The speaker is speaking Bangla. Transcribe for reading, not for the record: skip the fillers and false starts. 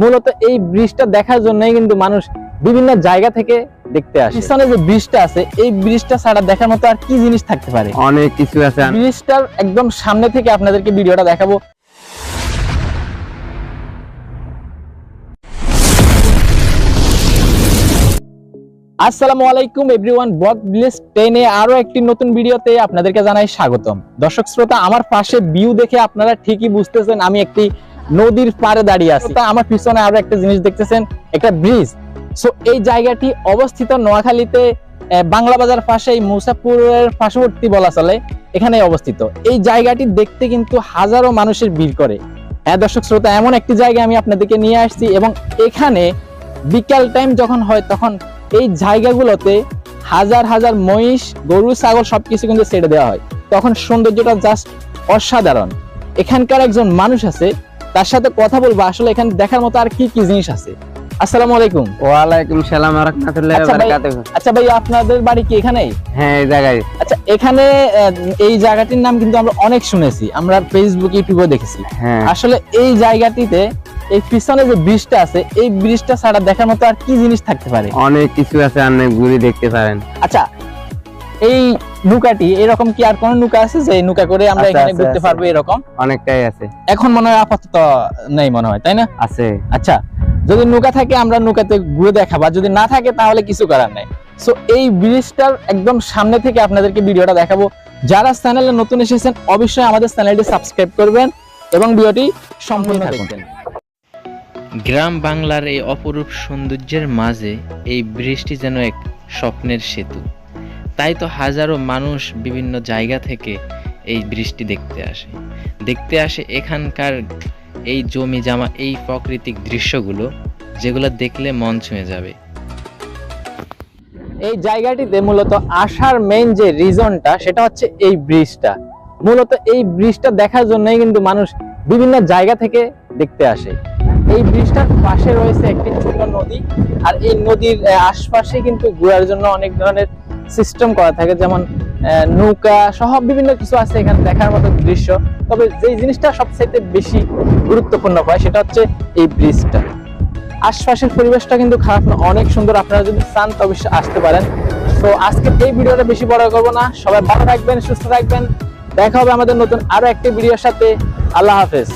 মূলত এই ব্রিজটা দেখার জন্যই কিন্তু মানুষ বিভিন্ন জায়গা থেকে দেখতে আসে। পিছনে যে ব্রিজটা আছে, এই ব্রিজটা ছাড়া দেখার মতো আর কি জিনিস থাকতে পারে? অনেক কিছু আছে। ব্রিজটার একদম সামনে থেকে আপনাদেরকে ভিডিওটা দেখাবো। আসসালামু আলাইকুম এভরিওয়ান, ব্লগ ভিলেজ 10 এ আরো একটি নতুন ভিডিওতে আপনাদেরকে জানাই স্বাগতম। দর্শক শ্রোতা, আমার পাশে ভিউ দেখে আপনারা ঠিকই বুঝতেছেন আমি একটি নদীর পাড়ে দাঁড়িয়ে আছি। আমার পিছনে আরো একটা জিনিস দেখতেছেন, একটা ব্রিজ। সো এই জায়গাটি অবস্থিত নোয়াখালীতে বাংলা বাজার পাশে, এই মুসাফপুরের পার্শ্ববর্তী বলা চলে, এখানে অবস্থিত। এই জায়গাটি দেখতে কিন্তু হাজারো মানুষের ভিড় করে। দর্শক শ্রোতা, এমন একটি জায়গায় আমি আপনাদেরকে নিয়ে আসছি এবং এখানে বিকাল টাইম যখন হয় তখন এই জায়গাগুলোতে হাজার হাজার মহিষ, গরু, ছাগল সবকিছু কিন্তু ছেড়ে দেওয়া হয়। তখন সৌন্দর্যটা জাস্ট অসাধারণ। এখানকার একজন মানুষ আছে, তার সাথে কথা বলবো আসলে এখানে দেখার মতো আর কি কি জিনিস আছে। আসসালামু আলাইকুম। ওয়ালাইকুম সালাম ওয়া রাহমাতুল্লাহি ওয়া বারাকাতুহু। আচ্ছা ভাই, আপনাদের বাড়ি কি এখানেই? হ্যাঁ, এই জায়গায়। আচ্ছা, এখানে এই জায়গাটির নাম কিন্তু আমরা অনেক শুনেছি, আমরা ফেসবুক, ইউটিউবে দেখেছি। হ্যাঁ, আসলে এই জায়গাটিতে এই পিছনে যে ব্রিজটা আছে, এই ব্রিজটা ছাড়া দেখার মতো আর কি জিনিস থাকতে পারে? অনেক কিছু আছে, আপনি ঘুরে দেখতে পারেন। আচ্ছা, এই নৌকাটি এরকম কি আর কোন নৌকা আছে যে নৌকা করে আমরা এখানে ঘুরতে পারবো? এরকম অনেকটাই আছে। এখন মনে হয় আপাতত নেই, মনে হয়, তাই না? আছে। আচ্ছা, যদি নৌকা থাকে আমরা নৌকাতে ঘুরে দেখাবো, যদি না থাকে তাহলে কিছু করার নাই। সো এই ব্রিজটার একদম সামনে থেকে আপনাদেরকে ভিডিওটা দেখাবো। যারা চ্যানেলে নতুন এসেছেন অবশ্যই আমাদের চ্যানেলটি সাবস্ক্রাইব করবেন এবং ভিডিওটি সম্পূর্ণ দেখবেন। গ্রাম বাংলার এই অপরূপ সৌন্দর্যের মাঝে এই ব্রিজটি যেন এক স্বপ্নের সেতু। তাই তো হাজারো মানুষ বিভিন্ন জায়গা থেকে এই ব্রিজটি দেখতে আসে এখানকার এই জমি জামা, এই প্রাকৃতিক দৃশ্যগুলো, যেগুলো দেখলে মন ছুঁয়ে যাবে। এই জায়গাটিতে মূলত আসার মেইন যে রিজনটা, সেটা হচ্ছে এই ব্রিজটা। মূলত এই ব্রিজটা দেখার জন্যই কিন্তু মানুষ বিভিন্ন জায়গা থেকে দেখতে আসে। এই ব্রিজটার পাশে রয়েছে একটি ছোট নদী, আর এই নদীর আশপাশে কিন্তু ঘোরার জন্য অনেক ধরনের সিস্টেম করা থাকে, যেমন নৌকা সহ বিভিন্ন কিছু আছে এখানে দেখার মতো দৃশ্য। তবে যে জিনিসটা সবচেয়ে বেশি গুরুত্বপূর্ণ হয় সেটা হচ্ছে এই ব্রিজটা। আশপাশের পরিবেশটা কিন্তু খারাপ না, অনেক সুন্দর। আপনারা যদি চান তবে আসতে পারেন। তো আজকে এই ভিডিওটা বেশি বড় করবো না, সবাই ভালো থাকবেন, সুস্থ থাকবেন। দেখা হবে আমাদের নতুন আরো একটি ভিডিওর সাথে। আল্লাহ হাফেজ।